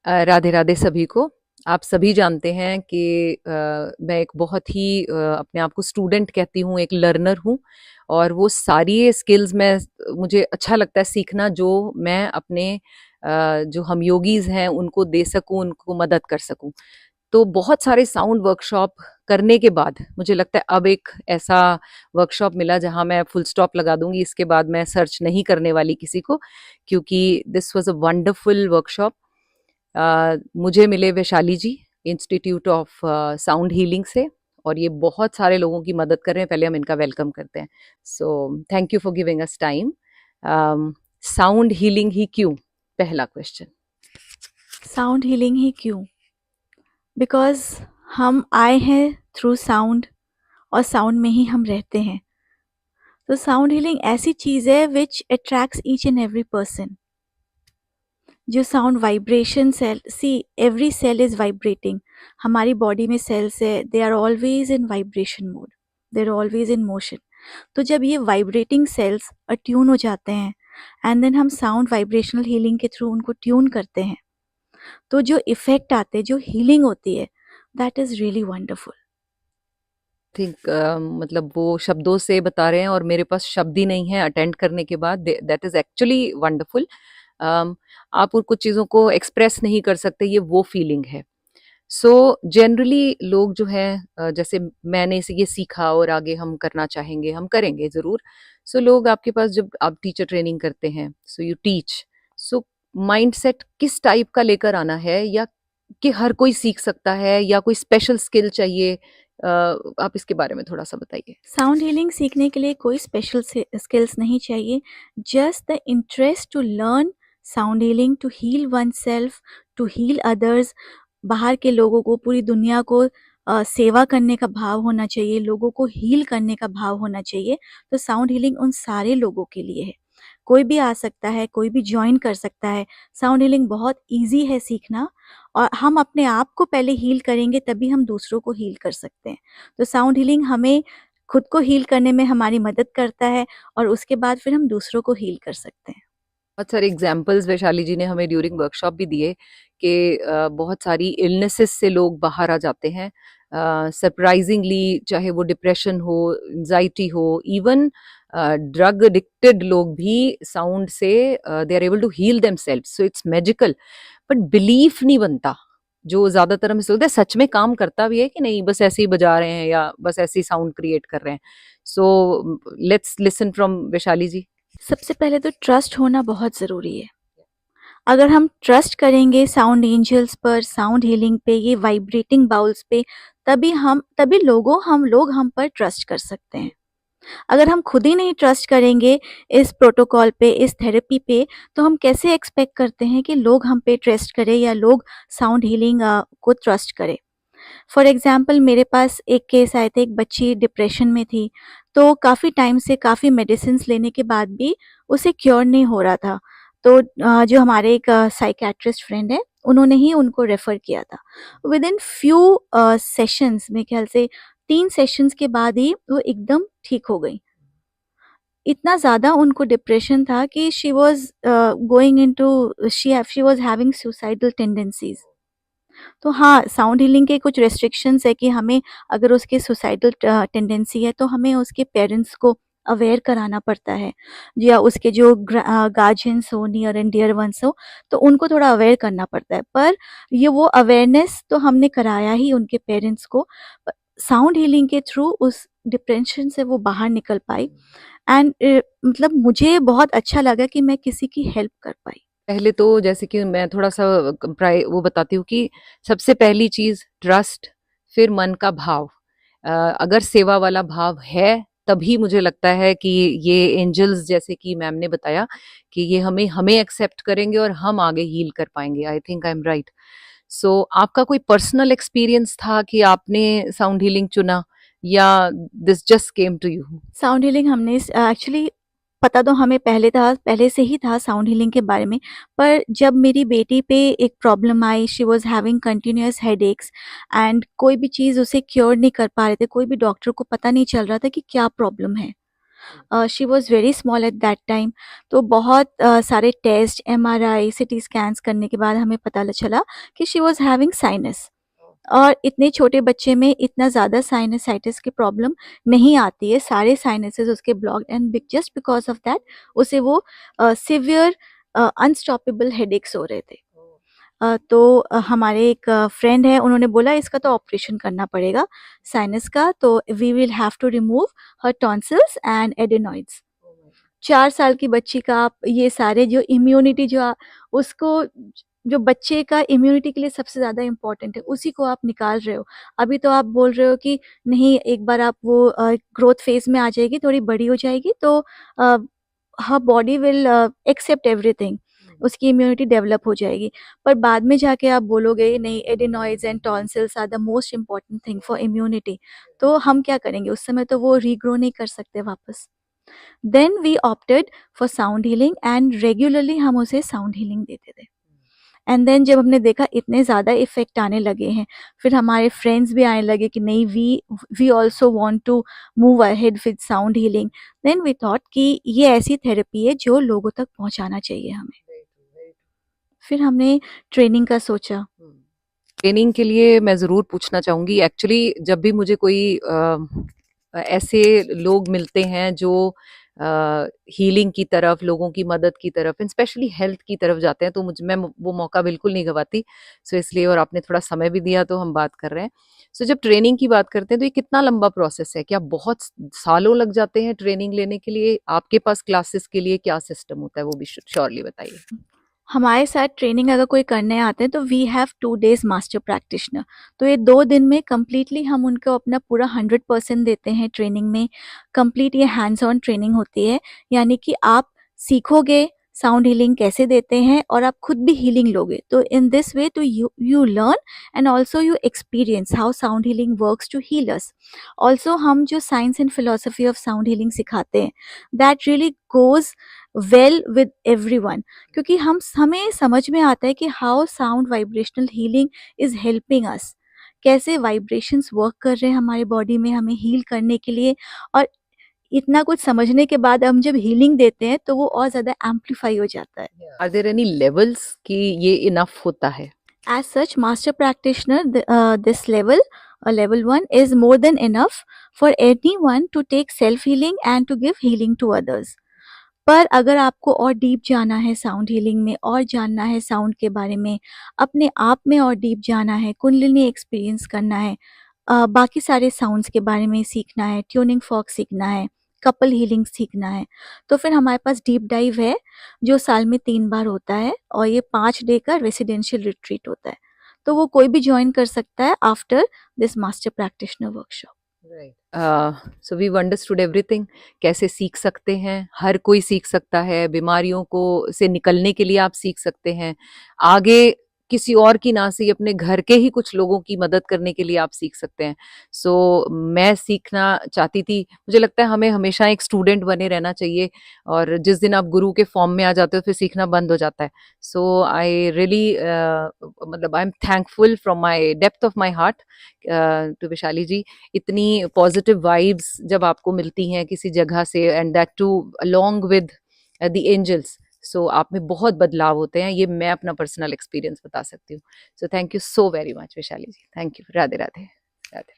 राधे राधे सभी को। आप सभी जानते हैं कि मैं एक बहुत ही अपने आप को स्टूडेंट कहती हूँ, एक लर्नर हूँ। और वो सारी स्किल्स मैं मुझे अच्छा लगता है सीखना, जो मैं अपने जो हम योगीज हैं उनको दे सकूं, उनको मदद कर सकूं। तो बहुत सारे साउंड वर्कशॉप करने के बाद मुझे लगता है अब एक ऐसा वर्कशॉप मिला जहां मैं फुल स्टॉप लगा दूंगी। इसके बाद मैं सर्च नहीं करने वाली किसी को, क्योंकि this was a wonderful workshop. मुझे मिले वैशाली जी, इंस्टीट्यूट ऑफ साउंड हीलिंग से, और ये बहुत सारे लोगों की मदद कर रहे हैं। पहले हम इनका वेलकम करते हैं। So thank you for giving us time. Sound healing ही क्यों, पहला क्वेश्चन। साउंड हीलिंग ही क्यों? बिकॉज हम आए हैं थ्रू साउंड और साउंड में ही हम रहते हैं। तो साउंड हीलिंग ऐसी चीज़ है which attracts each and every person. जो sound vibration cell, see every cell is vibrating. हमारी बॉडी में सेल्स है, they are always in vibration mode, they are always in motion. तो जब ये वाइब्रेटिंग सेल्स अट्यून हो जाते हैं एंड देन हम साउंड वाइब्रेशनल हीलिंग के थ्रू उनको ट्यून करते हैं, तो जो इफेक्ट आते हैं, जो हीलिंग होती है, that is really wonderful. Think मतलब वो शब्दों से बता रहे हैं और मेरे पास शब्द ही नहीं है अटेंड करने के बाद। That is actually wonderful. आप कुछ चीज़ों को एक्सप्रेस नहीं कर सकते, ये वो फीलिंग है। सो जनरली लोग जो है, जैसे मैंने ये सीखा और आगे हम करना चाहेंगे, हम करेंगे ज़रूर। सो लोग आपके पास, जब आप टीचर ट्रेनिंग करते हैं, so you teach, so mindset किस टाइप का लेकर आना है, या कि हर कोई सीख सकता है, या कोई स्पेशल स्किल चाहिए? आप इसके बारे में थोड़ा सा बताइए। साउंड हीलिंग सीखने के लिए कोई स्पेशल स्किल्स नहीं चाहिए, just the interest to learn sound healing, to heal oneself, to heal others. बाहर के लोगों को, पूरी दुनिया को सेवा करने का भाव होना चाहिए, लोगों को हील करने का भाव होना चाहिए। तो साउंड हीलिंग उन सारे लोगों के लिए है। कोई भी आ सकता है, कोई भी ज्वाइन कर सकता है। साउंड हीलिंग बहुत इजी है सीखना, और हम अपने आप को पहले हील करेंगे तभी हम दूसरों को हील कर सकते हैं। तो साउंड हीलिंग हमें खुद को हील करने में हमारी मदद करता है, और उसके बाद फिर हम दूसरों को हील कर सकते हैं। बहुत सारे एग्जाम्पल्स वैशाली जी ने हमें ड्यूरिंग वर्कशॉप भी दिए कि बहुत सारी इलनेसेस से लोग बाहर आ जाते हैं सरप्राइजिंगली, चाहे वो डिप्रेशन हो, एंजाइटी हो, इवन ड्रग एडिक्टेड लोग भी साउंड से they are able to heal themselves. So it's magical. But belief नहीं बनता। जो ज्यादातर हम सोचते हैं, सच में काम करता भी है कि नहीं, बस ऐसे ही बजा रहे हैं या बस ऐसे ही साउंड क्रिएट कर रहे हैं। So let's listen from Vaishali ji. सबसे पहले तो ट्रस्ट होना बहुत ज़रूरी है। अगर हम ट्रस्ट करेंगे साउंड एंजल्स पर, साउंड हीलिंग पे, ये वाइब्रेटिंग बाउल्स पे, तभी हम लोग हम पर ट्रस्ट कर सकते हैं। अगर हम खुद ही नहीं ट्रस्ट करेंगे इस प्रोटोकॉल पे, इस थेरेपी पे, तो हम कैसे एक्सपेक्ट करते हैं कि लोग हम पे ट्रस्ट करें या लोग साउंड हीलिंग को ट्रस्ट करें। फॉर एग्जांपल, मेरे पास एक केस आए थे, एक बच्ची डिप्रेशन में थी। तो काफ़ी टाइम से काफ़ी मेडिसिन्स लेने के बाद भी उसे क्योर नहीं हो रहा था। तो जो हमारे एक साइकियाट्रिस्ट फ्रेंड है, उन्होंने ही उनको रेफ़र किया था। विदिन फ्यू सेशंस, मेरे ख्याल से 3 सेशंस के बाद ही वो एकदम ठीक हो गई। इतना ज़्यादा उनको डिप्रेशन था कि she was going into she was having suicidal tendencies. तो हाँ, साउंड हीलिंग के कुछ रेस्ट्रिक्शंस है कि हमें, अगर उसकी सुसाइडल टेंडेंसी है, तो हमें उसके पेरेंट्स को अवेयर कराना पड़ता है, या उसके जो गार्जियंस हो, नियर एंड डियर वंस हो, तो उनको थोड़ा अवेयर करना पड़ता है। पर ये वो अवेयरनेस तो हमने कराया ही उनके पेरेंट्स को। साउंड हीलिंग के थ्रू उस डिप्रेशन से वो बाहर निकल पाई, एंड मतलब मुझे बहुत अच्छा लगा कि मैं किसी की हेल्प कर पाई। पहले तो जैसे कि मैं थोड़ा सा वो बताती हूँ कि सबसे पहली चीज ट्रस्ट, फिर मन का भाव। अगर सेवा वाला भाव है, तभी मुझे लगता है कि ये एंजल्स, जैसे कि मैम ने बताया, कि ये हमें हमें एक्सेप्ट करेंगे और हम आगे हील कर पाएंगे। I think I am right. So आपका कोई पर्सनल एक्सपीरियंस था कि आपने साउंड हीलिंग चुना, या this just came to you? Sound healing हमने एक्चुअली, पता तो हमें पहले से ही था साउंड हीलिंग के बारे में। पर जब मेरी बेटी पे एक problem I, she was having continuous headaches, and कोई भी चीज़ उसे क्योर नहीं कर पा रहे थे, कोई भी डॉक्टर को पता नहीं चल रहा था कि क्या प्रॉब्लम है। She was very small at that time. तो बहुत सारे टेस्ट, MRI, CT स्कैन्स करने के बाद हमें पता चला कि शी वॉज हैविंग साइनस। और इतने छोटे बच्चे में इतना ज़्यादा साइनसाइटिस की प्रॉब्लम नहीं आती है, सारे साइनसेस उसके blocked and just because of that उसे वो सिवियर अनस्टॉपेबल हेडेक्स हो रहे थे। तो हमारे एक फ्रेंड है, उन्होंने बोला इसका तो ऑपरेशन करना पड़ेगा साइनस का, तो we will have to remove her tonsils and adenoids. 4 साल की बच्ची का आप ये सारे जो इम्यूनिटी उसको, जो बच्चे का इम्यूनिटी के लिए सबसे ज़्यादा इम्पोर्टेंट है, उसी को आप निकाल रहे हो। अभी तो आप बोल रहे हो कि नहीं, एक बार आप वो ग्रोथ फेज़ में आ जाएगी, थोड़ी बड़ी हो जाएगी तो her body will accept everything, उसकी इम्यूनिटी डेवलप हो जाएगी। पर बाद में जाके आप बोलोगे नहीं, adenoids and tonsils are the most important thing for immunity, तो हम क्या करेंगे? उस समय तो वो रीग्रो नहीं कर सकते वापस। Then we opted for sound healing and regularly हम उसे साउंड हीलिंग देते थे। एंड देन जब हमने देखा इतने ज़्यादा इफ़ेक्ट आने लगे हैं, फिर हमारे फ्रेंड्स भी आने लगे कि नहीं, we also want to move ahead with sound healing. Then we thought कि ये ऐसी थेरेपी है जो लोगों तक पहुंचाना चाहिए हमें। फिर हमने ट्रेनिंग का सोचा। ट्रेनिंग के लिए मैं ज़रूर पूछना चाहूँगी। एक्चुअली जब भी मुझे कोई ऐसे लोग मिलते हैं जो हीलिंग की तरफ, लोगों की मदद की तरफ, एंड स्पेशली हेल्थ की तरफ जाते हैं, तो मैं वो मौका बिल्कुल नहीं गंवाती। सो इसलिए, और आपने थोड़ा समय भी दिया तो हम बात कर रहे हैं। सो जब ट्रेनिंग की बात करते हैं तो ये कितना लंबा प्रोसेस है? क्या बहुत सालों लग जाते हैं ट्रेनिंग लेने के लिए? आपके पास क्लासेस के लिए क्या सिस्टम होता है, वो भी श्योरली बताइए। हमारे साथ ट्रेनिंग अगर कोई करने आते हैं तो we have 2 days master practitioner. तो ये 2 दिन में कंप्लीटली हम उनको अपना पूरा 100% देते हैं ट्रेनिंग में। कंप्लीट ये हैंड्स ऑन ट्रेनिंग होती है, यानी कि आप सीखोगे साउंड हीलिंग कैसे देते हैं और आप खुद भी हीलिंग लोगे। तो इन दिस वे तो you learn and also you experience how sound healing works to heal us. Also हम जो science and philosophy of sound healing सिखाते हैं, that really goes well with everyone, क्योंकि हमें समझ में आता है कि how sound vibrational healing is helping us, कैसे वाइब्रेशंस वर्क कर रहे हैं हमारे बॉडी में हमें हील करने के लिए। और इतना कुछ समझने के बाद हम जब हीलिंग देते हैं तो वो और ज़्यादा एम्पलीफाई हो जाता है। आर देयर एनी लेवल्स कि ये इनफ होता है? As such, master practitioner, this level, level 1 is more than enough for anyone to take self healing and to give healing to others. पर अगर आपको और डीप जाना है साउंड हीलिंग में, और जानना है साउंड के बारे में, अपने आप में और डीप जाना है, कुंडलिनी एक्सपीरियंस करना है, बाकी सारे साउंड्स के बारे में सीखना है, ट्यूनिंग फॉक सीखना है, कपल हीलिंग सीखना है, तो फिर हमारे पास डीप डाइव है जो साल में 3 बार होता है और ये 5 डे का रेसिडेंशियल रिट्रीट होता है। तो वो कोई भी ज्वाइन कर सकता है after this master practitioner workshop. So we understood everything. कैसे सीख सकते हैं? हर कोई सीख सकता है। बीमारियों को से निकलने के लिए आप सीख सकते हैं। आगे किसी और की ना सही, अपने घर के ही कुछ लोगों की मदद करने के लिए आप सीख सकते हैं। सो मैं सीखना चाहती थी। मुझे लगता है हमें हमेशा एक स्टूडेंट बने रहना चाहिए, और जिस दिन आप गुरु के फॉर्म में आ जाते हो फिर सीखना बंद हो जाता है। सो आई रियली, मतलब I am thankful from my depth of my heart to Vishali ji. इतनी पॉजिटिव वाइब्स जब आपको मिलती हैं किसी जगह से, and that too along with the angels, so आप में बहुत बदलाव होते हैं। ये मैं अपना पर्सनल एक्सपीरियंस बता सकती हूँ। So thank you so very much Vishali ji. Thank you. Radhe Radhe. Radhe.